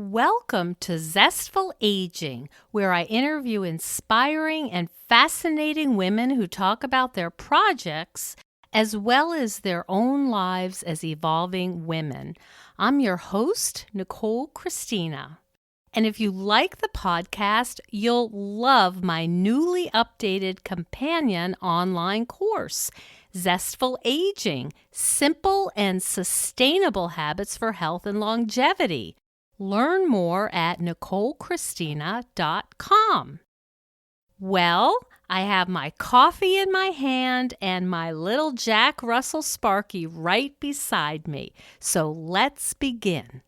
Welcome to Zestful Aging, where I interview inspiring and fascinating women who talk about their projects as well as their own lives as evolving women. I'm your host, Nicole Christina. And if you like the podcast, you'll love my newly updated companion online course, Zestful Aging, Simple and Sustainable Habits for Health and Longevity. Learn more at NicoleChristina.com. Well, I have my coffee in my hand and my little Jack Russell Sparky right beside me. So let's begin.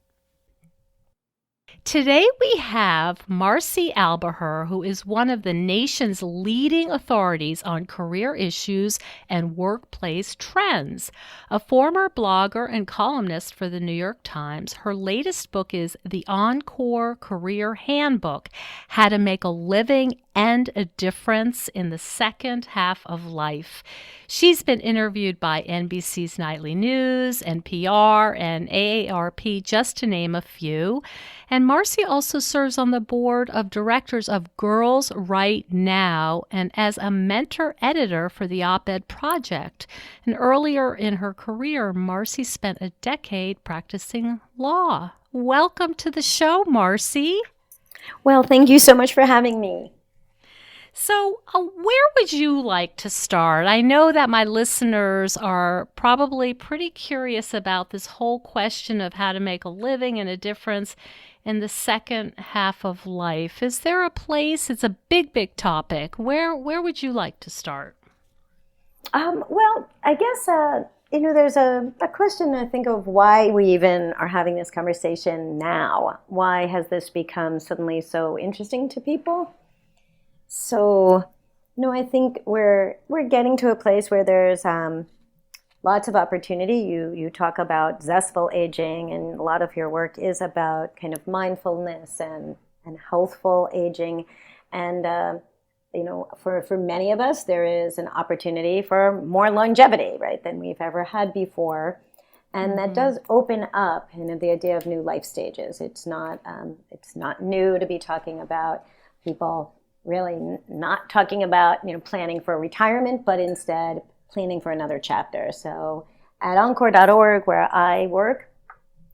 Today we have Marci Alboher, who is one of the nation's leading authorities on career issues and workplace trends. A former blogger and columnist for the New York Times, her latest book is The Encore Career Handbook: How to Make a Living and a Difference in the Second Half of Life. She's been interviewed by NBC's Nightly News, NPR, and AARP, just to name a few. And Marci also serves on the board of directors of Girls Right Now and as a mentor editor for the Op-Ed Project. And earlier in her career, Marci spent a decade practicing law. Welcome to the show, Marci. Well, thank you so much for having me. So where would you like to start? I know that my listeners are probably pretty curious about this whole question of how to make a living and a difference in the second half of life. Is there a place? It's a big, big topic. Where would you like to start? Well, I guess, there's a question I think of why we even are having this conversation now. Why has this become suddenly so interesting to people? So, I think we're getting to a place where there's lots of opportunity. You talk about zestful aging, and a lot of your work is about kind of mindfulness and healthful aging. And, for many of us, there is an opportunity for more longevity, right, than we've ever had before. And that does open up, the idea of new life stages. It's not new to be talking about people really not talking about, planning for retirement, but instead planning for another chapter. So at encore.org, where I work,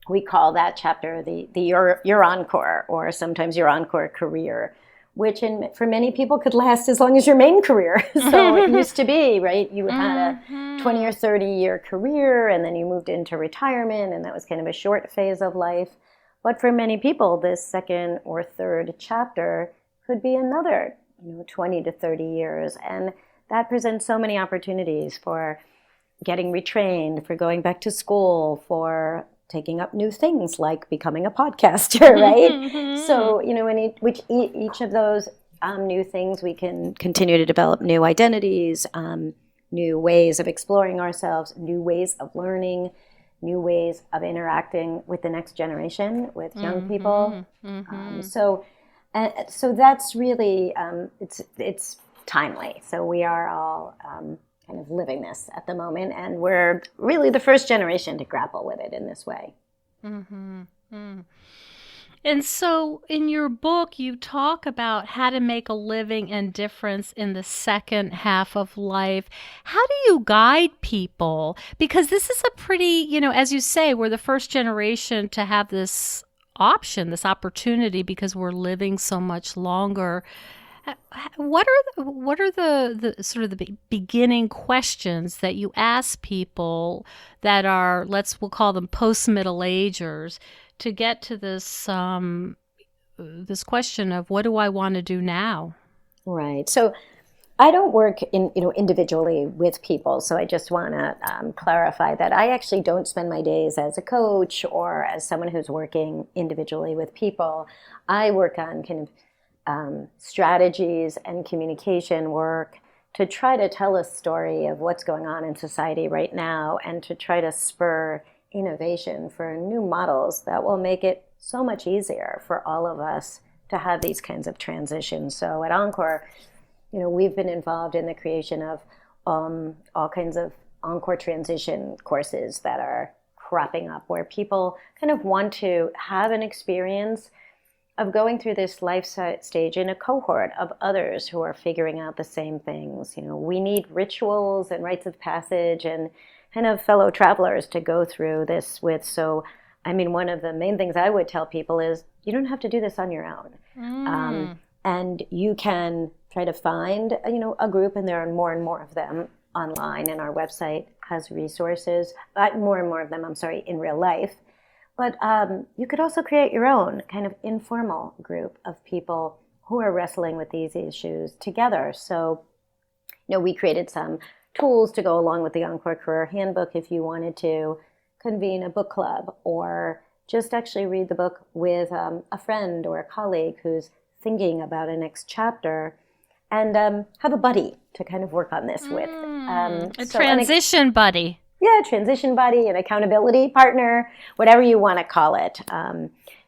we call that chapter the your encore, or sometimes your encore career, which for many people could last as long as your main career. So it used to be, right? You had a 20 or 30-year career, and then you moved into retirement, and that was kind of a short phase of life. But for many people, this second or third chapter could be another 20 to 30 years. And that presents so many opportunities for getting retrained, for going back to school, for taking up new things like becoming a podcaster, right? So, in each of those new things, we can continue to develop new identities, new ways of exploring ourselves, new ways of learning, new ways of interacting with the next generation, with young people. So that's really, it's timely. So we are all kind of living this at the moment, and we're really the first generation to grapple with it in this way. And so in your book, you talk about how to make a living and difference in the second half of life. How do you guide people? Because this is a pretty, as you say, we're the first generation to have this option, this opportunity, because we're living so much longer. What are the sort of the beginning questions that you ask people that are, we'll call them post-middle agers, to get to this this question of what do I want to do now? Right. So I don't work individually with people, so I just want to clarify that I actually don't spend my days as a coach or as someone who's working individually with people. I work on kind of strategies and communication work to try to tell a story of what's going on in society right now, and to try to spur innovation for new models that will make it so much easier for all of us to have these kinds of transitions. So at Encore, we've been involved in the creation of all kinds of Encore transition courses that are cropping up where people kind of want to have an experience of going through this life stage in a cohort of others who are figuring out the same things. We need rituals and rites of passage and kind of fellow travelers to go through this with. So, one of the main things I would tell people is you don't have to do this on your own. And you can try to find, a group, and there are more and more of them online, and our website has resources, more and more of them, in real life. But you could also create your own kind of informal group of people who are wrestling with these issues together. So, we created some tools to go along with the Encore Career Handbook if you wanted to convene a book club or just actually read the book with a friend or a colleague who's thinking about a next chapter, and have a buddy to kind of work on this with. A transition buddy. Yeah, transition buddy, an accountability partner, whatever you want to call it.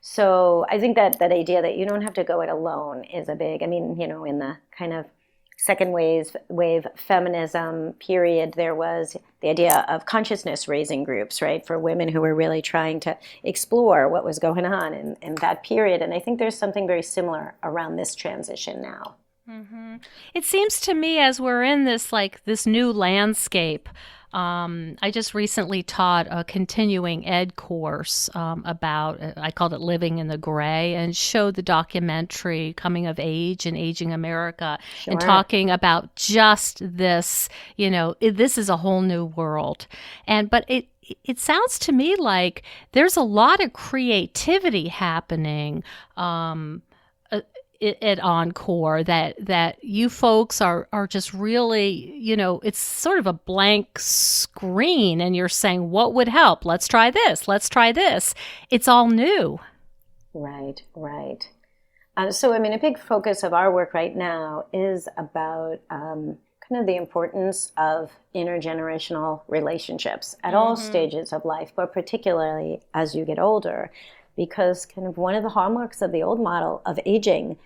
So I think that idea that you don't have to go it alone is a big, in the kind of second wave feminism period, there was the idea of consciousness raising groups, right, for women who were really trying to explore what was going on in that period. And I think there's something very similar around this transition now. Mm-hmm. It seems to me as we're in this new landscape. I just recently taught a continuing ed course about, I called it Living in the Gray, and showed the documentary Coming of Age and Aging America, Sure. and talking about just this, this is a whole new world. But it sounds to me like there's a lot of creativity happening at Encore that you folks are just really, it's sort of a blank screen, and you're saying, what would help? Let's try this. Let's try this. It's all new. Right. So, a big focus of our work right now is about kind of the importance of intergenerational relationships at all stages of life, but particularly as you get older, because kind of one of the hallmarks of the old model of aging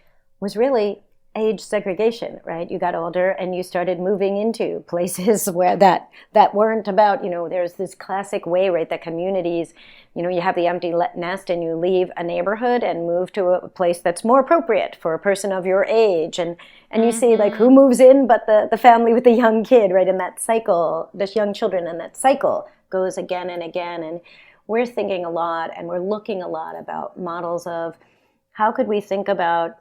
was really age segregation, right? You got older and you started moving into places where that weren't about, there's this classic way, right, that communities, you have the empty nest and you leave a neighborhood and move to a place that's more appropriate for a person of your age. And you see who moves in but the family with the young kid, right? And that cycle, this young children, and that cycle goes again and again. And we're thinking a lot and we're looking a lot about models of how could we think about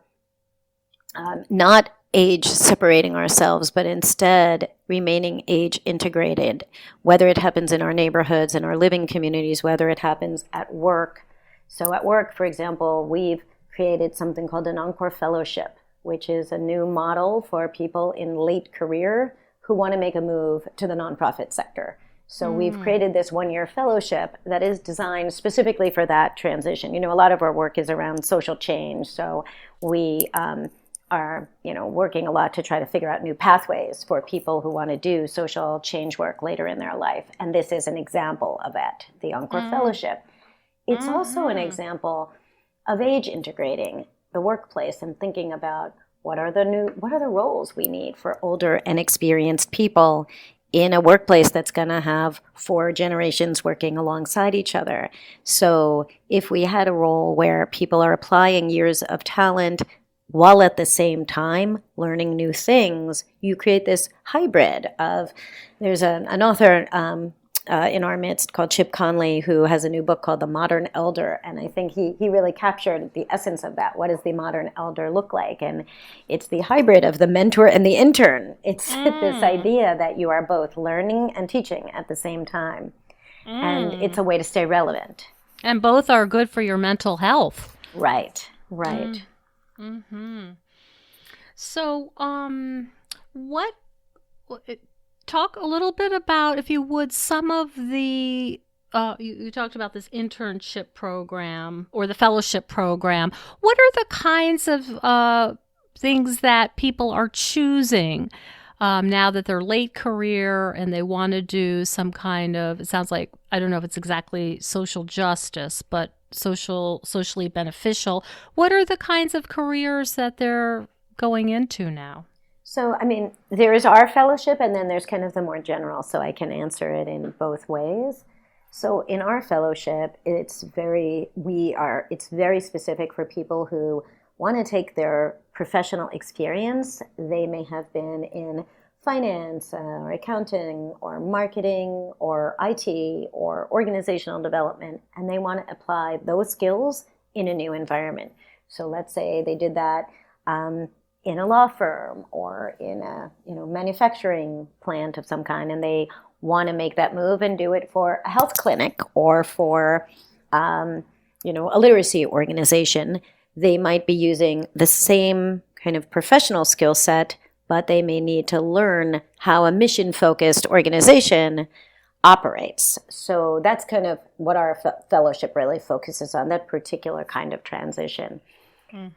not age separating ourselves, but instead remaining age integrated, whether it happens in our neighborhoods, in our living communities, whether it happens at work. So at work, for example, we've created something called an Encore Fellowship, which is a new model for people in late career who want to make a move to the nonprofit sector. So we've created this one-year fellowship that is designed specifically for that transition. A lot of our work is around social change, so we are working a lot to try to figure out new pathways for people who want to do social change work later in their life. And this is an example of it, the Encore Fellowship. It's also an example of age integrating the workplace and thinking about what are the roles we need for older and experienced people in a workplace that's going to have 4 generations working alongside each other. So if we had a role where people are applying years of talent while at the same time learning new things, you create this hybrid of, there's an author in our midst called Chip Conley who has a new book called The Modern Elder, and I think he really captured the essence of that. What does the modern elder look like? And it's the hybrid of the mentor and the intern. It's this idea that you are both learning and teaching at the same time. And it's a way to stay relevant. And both are good for your mental health. Right. So, talk a little bit about, if you would, some of the, you talked about this internship program or the fellowship program. What are the kinds of things that people are choosing now that they're late career and they want to do some kind of, it sounds like, I don't know if it's exactly social justice, but socially beneficial. What are the kinds of careers that they're going into now? So, there is our fellowship, and then there's kind of the more general, so I can answer it in both ways. So in our fellowship, it's very specific for people who want to take their professional experience. They may have been in finance or accounting or marketing or IT or organizational development, and they want to apply those skills in a new environment. So let's say they did that in a law firm or in a manufacturing plant of some kind, and they want to make that move and do it for a health clinic or for a literacy organization. They might be using the same kind of professional skill set, but they may need to learn how a mission-focused organization operates. So that's kind of what our fellowship really focuses on, that particular kind of transition.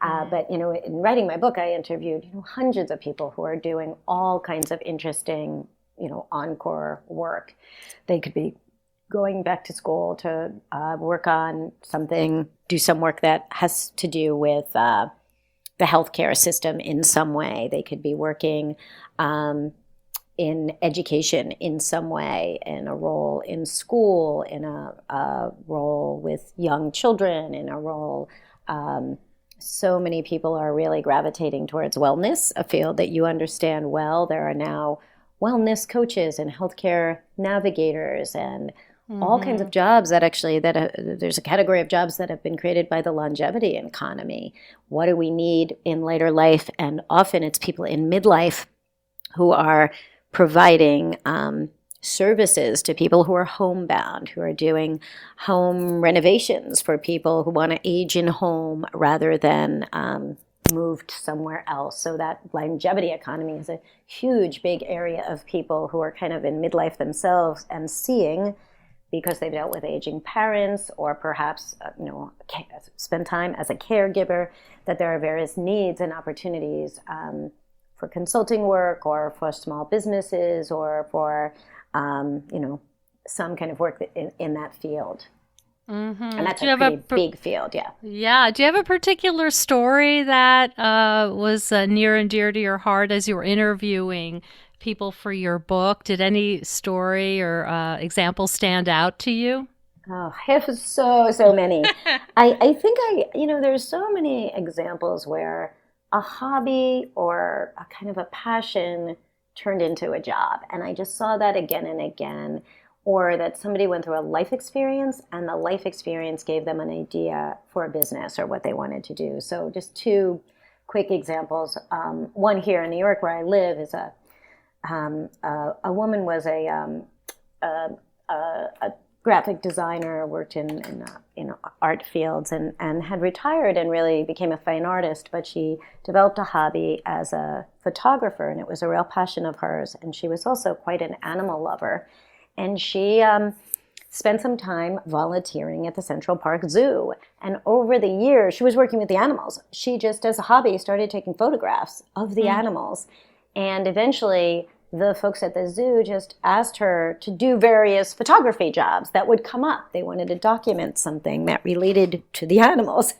But in writing my book, I interviewed hundreds of people who are doing all kinds of interesting encore work. They could be going back to school to work on something, do some work that has to do with the healthcare system in some way. They could be working in education in some way, in a role in school, in a role with young children, in a role. So many people are really gravitating towards wellness, a field that you understand well. There are now wellness coaches and healthcare navigators and all kinds of jobs that there's a category of jobs that have been created by the longevity economy. What do we need in later life? And often it's people in midlife who are providing services to people who are homebound, who are doing home renovations for people who want to age in home rather than moved somewhere else. So that longevity economy is a huge, big area of people who are kind of in midlife themselves and seeing, because they've dealt with aging parents or perhaps spend time as a caregiver, that there are various needs and opportunities for consulting work or for small businesses or for some kind of work in that field. And that's a pretty big field, yeah. Yeah. Do you have a particular story that was near and dear to your heart as you were interviewing people for your book? Did any story or example stand out to you? Oh, I have so many. I think there's so many examples where a hobby or a kind of a passion turned into a job. And I just saw that again and again. Or that somebody went through a life experience and the life experience gave them an idea for a business or what they wanted to do. So just two quick examples. One here in New York where I live is a woman was a graphic designer, worked in art fields and had retired and really became a fine artist, but she developed a hobby as a photographer, and it was a real passion of hers. And she was also quite an animal lover. And she spent some time volunteering at the Central Park Zoo. And over the years, she was working with the animals. She just, as a hobby, started taking photographs of the animals. And eventually, the folks at the zoo just asked her to do various photography jobs that would come up. They wanted to document something that related to the animals.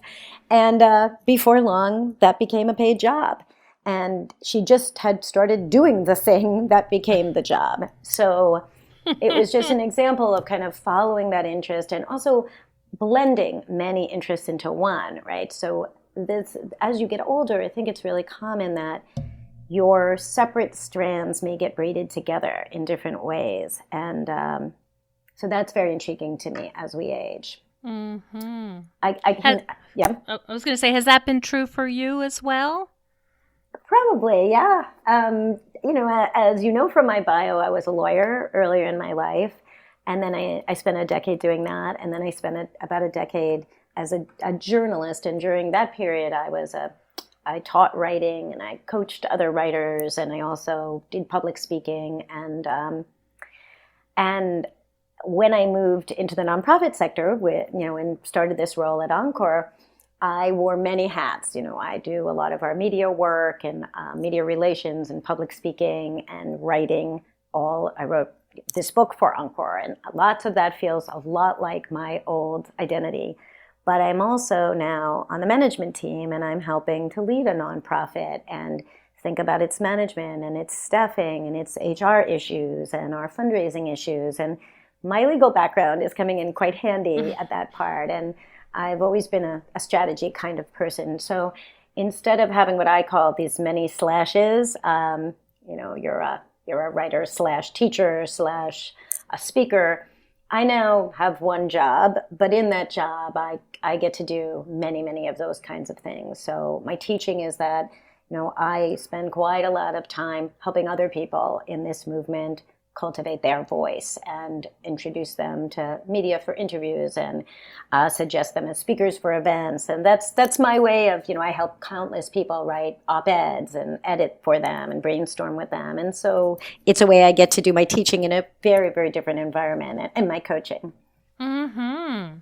And before long, that became a paid job. And she just had started doing the thing that became the job. So it was just an example of kind of following that interest and also blending many interests into one, right? So this, as you get older, I think it's really common that your separate strands may get braided together in different ways. And so that's very intriguing to me as we age. Mm-hmm. Yeah. I was going to say, has that been true for you as well? Probably, yeah. As you know from my bio, I was a lawyer earlier in my life, and then I spent a decade doing that, and then I spent about a decade as a journalist, and during that period, I taught writing, and I coached other writers, and I also did public speaking, and when I moved into the nonprofit sector, and started this role at Encore, I wore many hats. I do a lot of our media work and media relations and public speaking and writing. I wrote this book for Encore, and lots of that feels a lot like my old identity. But I'm also now on the management team, and I'm helping to lead a nonprofit and think about its management and its staffing and its HR issues and our fundraising issues. And my legal background is coming in quite handy at that part. And I've always been a strategy kind of person. So instead of having what I call these many slashes, you're a writer slash teacher slash a speaker. I now have one job, but in that job, I get to do many, many of those kinds of things. So my teaching is that, I spend quite a lot of time helping other people in this movement cultivate their voice and introduce them to media for interviews and suggest them as speakers for events. And that's my way of, I help countless people write op-eds and edit for them and brainstorm with them. And so it's a way I get to do my teaching in a very, very different environment and my coaching. Mm-hmm.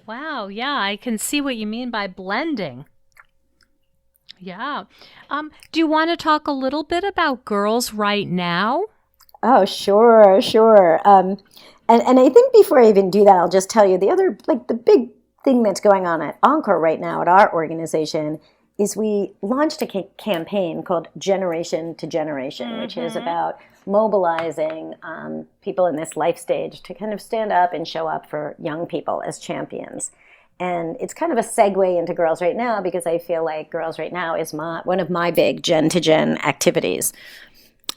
Wow. Yeah, I can see what you mean by blending. Yeah. Do you want to talk a little bit about Girls Right Now? Oh, sure, sure. And I think before I even do that, I'll just tell you the other, like the big thing that's going on at Encore right now at our organization is we launched a campaign called Generation to Generation, which is about mobilizing people in this life stage to kind of stand up and show up for young people as champions. And it's kind of a segue into Girls Right Now because I feel like Girls Right Now is one of my big Gen to Gen activities.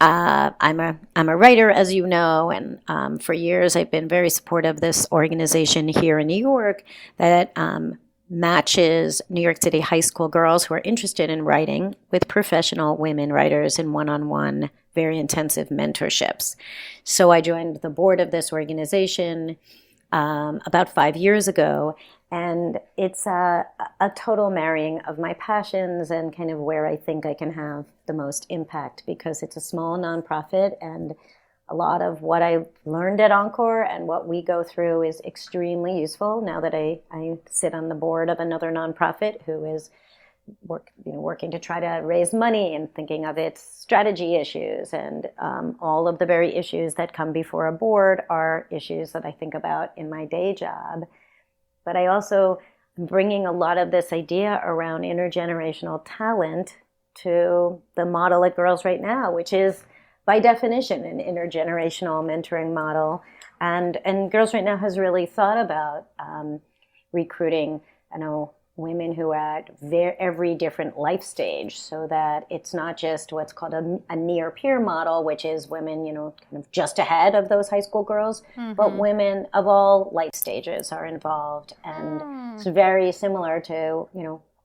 I'm a writer, as you know, and for years I've been very supportive of this organization here in New York that matches New York City high school girls who are interested in writing with professional women writers in one-on-one, very intensive mentorships. So I joined the board of this organization about 5 years ago. And it's a total marrying of my passions and kind of where I think I can have the most impact because it's a small nonprofit and a lot of what I learned at Encore and what we go through is extremely useful now that I sit on the board of another nonprofit who is working to try to raise money and thinking of its strategy issues. And all of the very issues that come before a board are issues that I think about in my day job. But I also am bringing a lot of this idea around intergenerational talent to the model at Girls Right Now, which is by definition an intergenerational mentoring model. And Girls Right Now has really thought about recruiting, women who are at every different life stage so that it's not just what's called a near peer model, which is women, kind of just ahead of those high school girls, but women of all life stages are involved. And it's very similar to,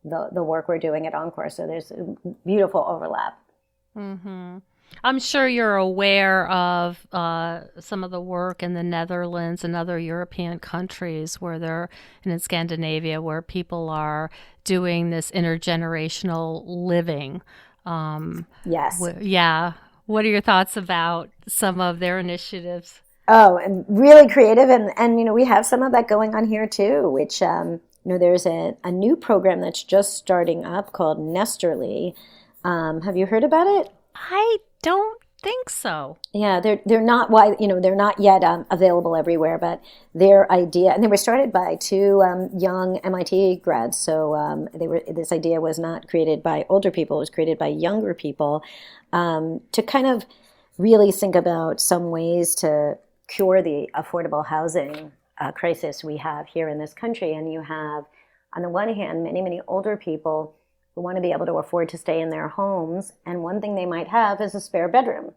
the work we're doing at Encore. So there's a beautiful overlap. Mm-hmm. I'm sure you're aware of some of the work in the Netherlands and other European countries and in Scandinavia, where people are doing this intergenerational living. Yes. Yeah. What are your thoughts about some of their initiatives? Oh, and really creative. And we have some of that going on here too, which, there's a new program that's just starting up called Nesterly. Have you heard about it? I don't think so. Yeah, they're not they're not yet available everywhere, but their idea, and they were started by two young MIT grads. So this idea was not created by older people; it was created by younger people to kind of really think about some ways to cure the affordable housing crisis we have here in this country. And you have, on the one hand, many, many older people who want to be able to afford to stay in their homes. And one thing they might have is a spare bedroom.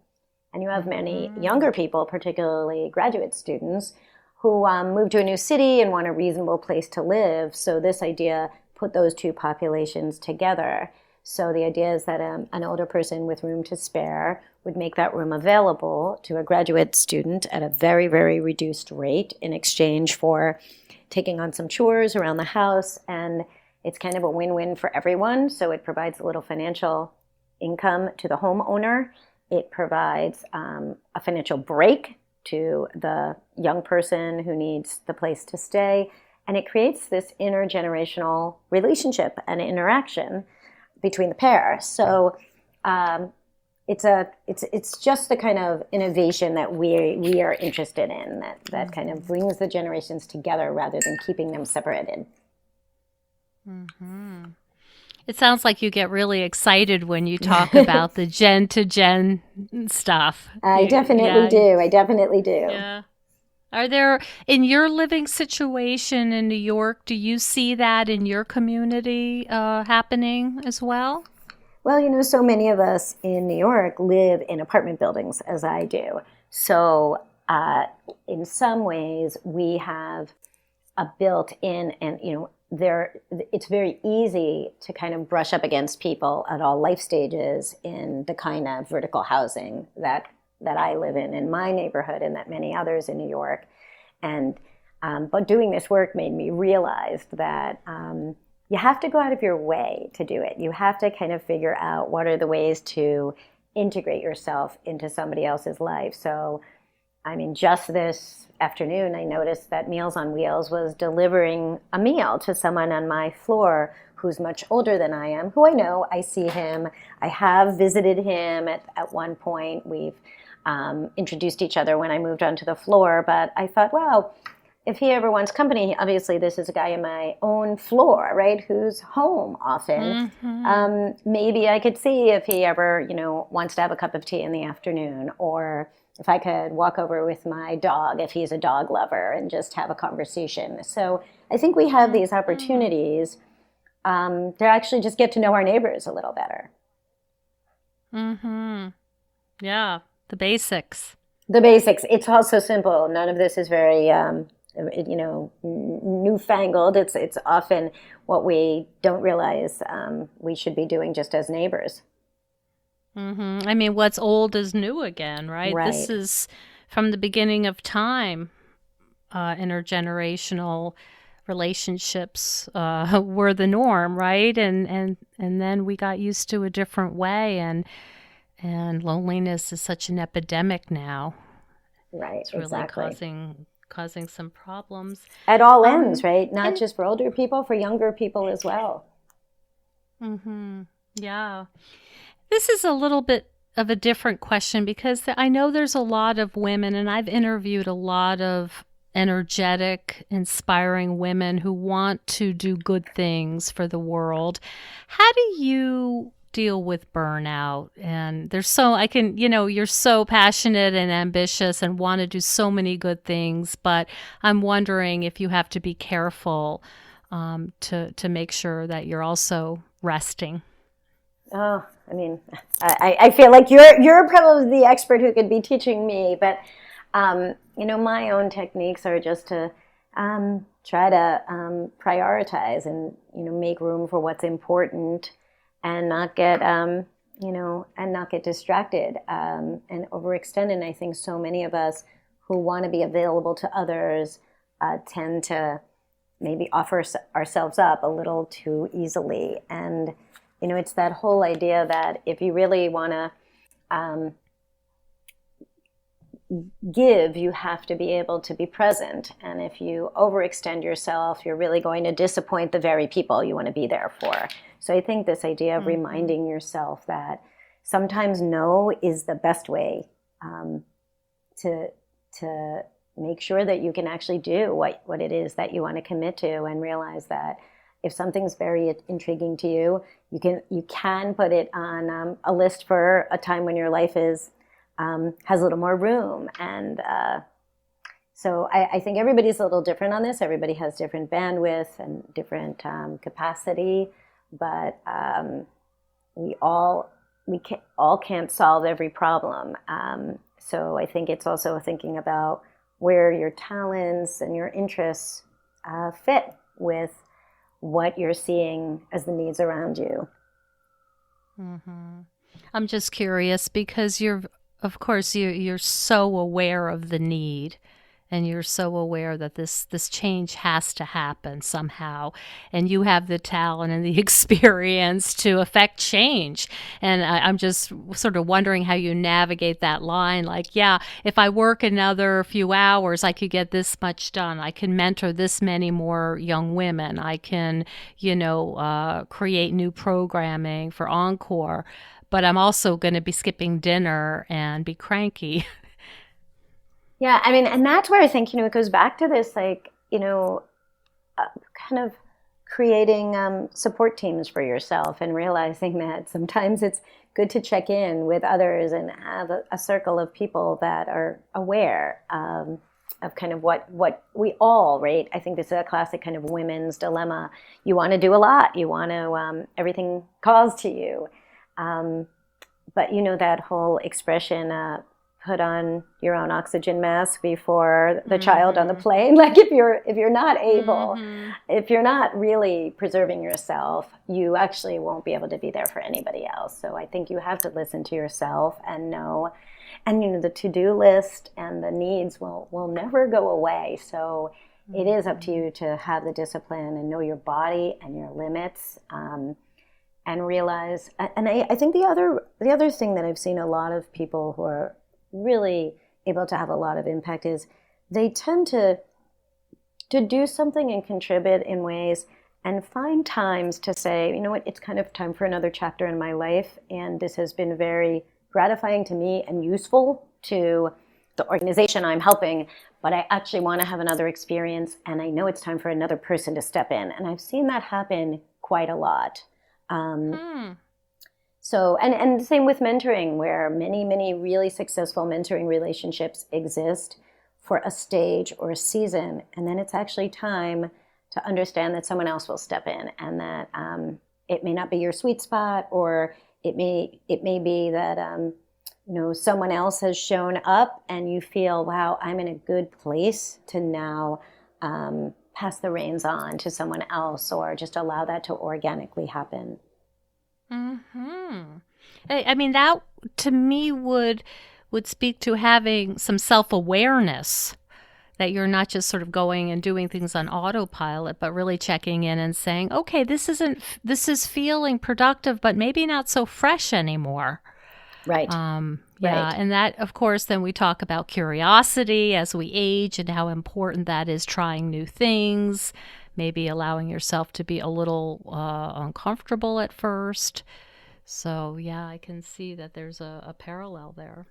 And you have many younger people, particularly graduate students, who move to a new city and want a reasonable place to live. So this idea put those two populations together. So the idea is that an older person with room to spare would make that room available to a graduate student at a very, very reduced rate in exchange for taking on some chores around the house. And it's kind of a win-win for everyone. So it provides a little financial income to the homeowner. It provides a financial break to the young person who needs the place to stay. And it creates this intergenerational relationship and interaction between the pair. So it's just the kind of innovation that we are interested in that kind of brings the generations together rather than keeping them separated. Mm-hmm. It sounds like you get really excited when you talk about the gen to gen stuff. I definitely do. Yeah. Are there, in your living situation in New York, do you see that in your community happening as well? Well, so many of us in New York live in apartment buildings, as I do. So, in some ways, we have a built-in, and it's very easy to kind of brush up against people at all life stages in the kind of vertical housing that I live in my neighborhood, and that many others in New York. And but doing this work made me realize that you have to go out of your way to do it. You have to kind of figure out what are the ways to integrate yourself into somebody else's life. So, I mean, just this afternoon, I noticed that Meals on Wheels was delivering a meal to someone on my floor who's much older than I am, who I know. I see him. I have visited him at one point. We've introduced each other when I moved onto the floor. But I thought, wow, if he ever wants company, obviously this is a guy in my own floor, right, who's home often. Maybe I could see if he ever, wants to have a cup of tea in the afternoon, or if I could walk over with my dog, if he's a dog lover, and just have a conversation. So I think we have these opportunities to actually just get to know our neighbors a little better. Mm-hmm. Yeah, the basics. The basics. It's all so simple. None of this is very, newfangled. It's often what we don't realize we should be doing just as neighbors. I mean, what's old is new again, right? This Right. is from the beginning of time. Intergenerational relationships were the norm, right? And then we got used to a different way, and loneliness is such an epidemic now. Right. It's really Exactly. causing some problems. At all ends, Um, right? Not and just for older people, for younger people as well. yeah, this is a little bit of a different question because I know there's a lot of women, and I've interviewed a lot of energetic, inspiring women who want to do good things for the world. How do you deal with burnout? And there's so, I can, you're so passionate and ambitious and want to do so many good things, but I'm wondering if you have to be careful to make sure that you're also resting. Oh, I mean, I feel like you're probably the expert who could be teaching me, but my own techniques are just to try to prioritize and make room for what's important, and not get and not get distracted and overextend. And I think so many of us who want to be available to others tend to maybe offer ourselves up a little too easily. And it's that whole idea that if you really want to give, you have to be able to be present. And if you overextend yourself, you're really going to disappoint the very people you want to be there for. So I think this idea of Mm-hmm. reminding yourself that sometimes no is the best way to to make sure that you can actually do what it is that you want to commit to, and realize that if something's very intriguing to you, you can put it on a list for a time when your life is has a little more room. And so I think everybody's a little different on this. Everybody has different bandwidth and different capacity, but we all can't solve every problem. So I think it's also thinking about where your talents and your interests fit with what you're seeing as the needs around you. I'm just curious because of course, you're so aware of the need, and you're so aware that this change has to happen somehow, and you have the talent and the experience to affect change. And I'm just sort of wondering how you navigate that line. Like, yeah, if I work another few hours, I could get this much done. I can mentor this many more young women. I can, create new programming for Encore. But I'm also going to be skipping dinner and be cranky. Yeah, I mean, and that's where I think, it goes back to this, like, kind of creating support teams for yourself, and realizing that sometimes it's good to check in with others and have a circle of people that are aware. kind of what we all, right? I think this is a classic kind of women's dilemma. You want to do a lot. You want to, everything calls to you. But that whole expression, put on your own oxygen mask before the child on the plane. Like if you're not able, if you're not really preserving yourself, you actually won't be able to be there for anybody else. So I think you have to listen to yourself and know. And the to-do list and the needs will never go away. So it is up to you to have the discipline and know your body and your limits, and realize. And I think the other thing that I've seen a lot of people who are really able to have a lot of impact is they tend to do something and contribute in ways and find times to say, you know what, it's kind of time for another chapter in my life, and this has been very gratifying to me and useful to the organization I'm helping, but I actually want to have another experience, and I know it's time for another person to step in. And I've seen that happen quite a lot. So, and the same with mentoring, where many, many really successful mentoring relationships exist for a stage or a season, and then it's actually time to understand that someone else will step in, and that it may not be your sweet spot, or it may be that someone else has shown up, and you feel, wow, I'm in a good place to now pass the reins on to someone else, or just allow that to organically happen. I mean, that to me would speak to having some self-awareness, that you're not just sort of going and doing things on autopilot, but really checking in and saying, okay, this is feeling productive, but maybe not so fresh anymore. Right. Yeah. And that, of course, then we talk about curiosity as we age and how important that is, trying new things, maybe allowing yourself to be a little uncomfortable at first. So, yeah, I can see that there's a parallel there.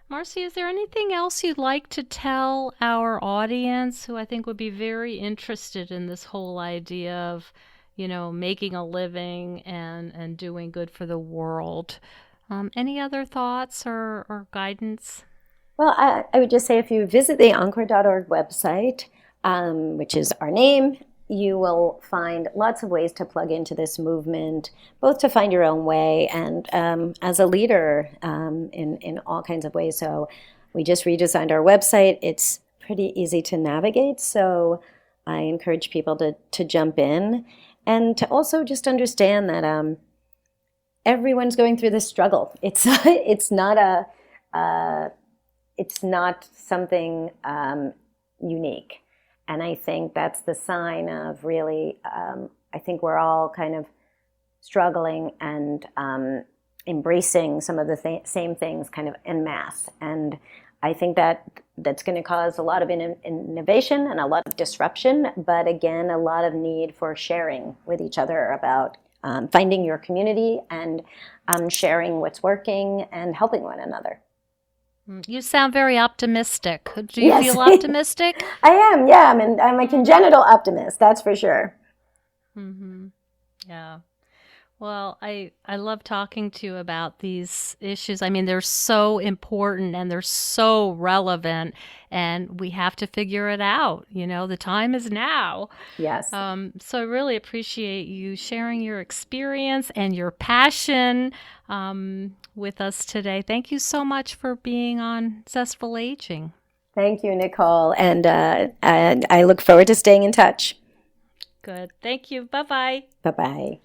Marci, is there anything else you'd like to tell our audience, who I think would be very interested in this whole idea of, making a living and doing good for the world? Any other thoughts or guidance? Well, I would just say, if you visit the encore.org website, which is our name, you will find lots of ways to plug into this movement, both to find your own way and as a leader in all kinds of ways. So we just redesigned our website. It's pretty easy to navigate, so I encourage people to jump in, and to also just understand that everyone's going through this struggle. It's not something unique. And I think that's the sign of really, I think we're all kind of struggling and embracing some of the same things kind of en masse. And I think that's going to cause a lot of innovation and a lot of disruption, but again, a lot of need for sharing with each other about finding your community and sharing what's working and helping one another. You sound very optimistic. Do you feel optimistic? I am, yeah. I'm a congenital optimist, that's for sure. Yeah. Well, I love talking to you about these issues. I mean, they're so important and they're so relevant, and we have to figure it out. The time is now. Yes. So I really appreciate you sharing your experience and your passion with us today. Thank you so much for being on Zestful Aging. Thank you, Nicole. And I look forward to staying in touch. Good. Thank you. Bye-bye. Bye-bye.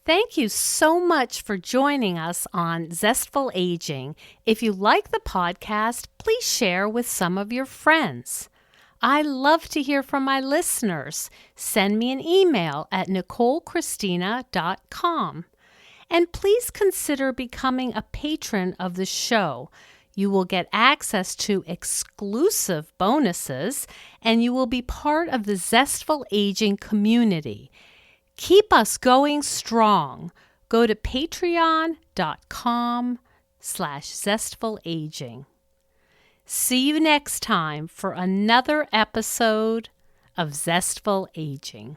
Thank you so much for joining us on Zestful Aging. If you like the podcast, please share with some of your friends. I love to hear from my listeners. Send me an email at nicolechristina.com. And please consider becoming a patron of the show. You will get access to exclusive bonuses, and you will be part of the Zestful Aging community. Keep us going strong. Go to patreon.com/zestfulaging. See you next time for another episode of Zestful Aging.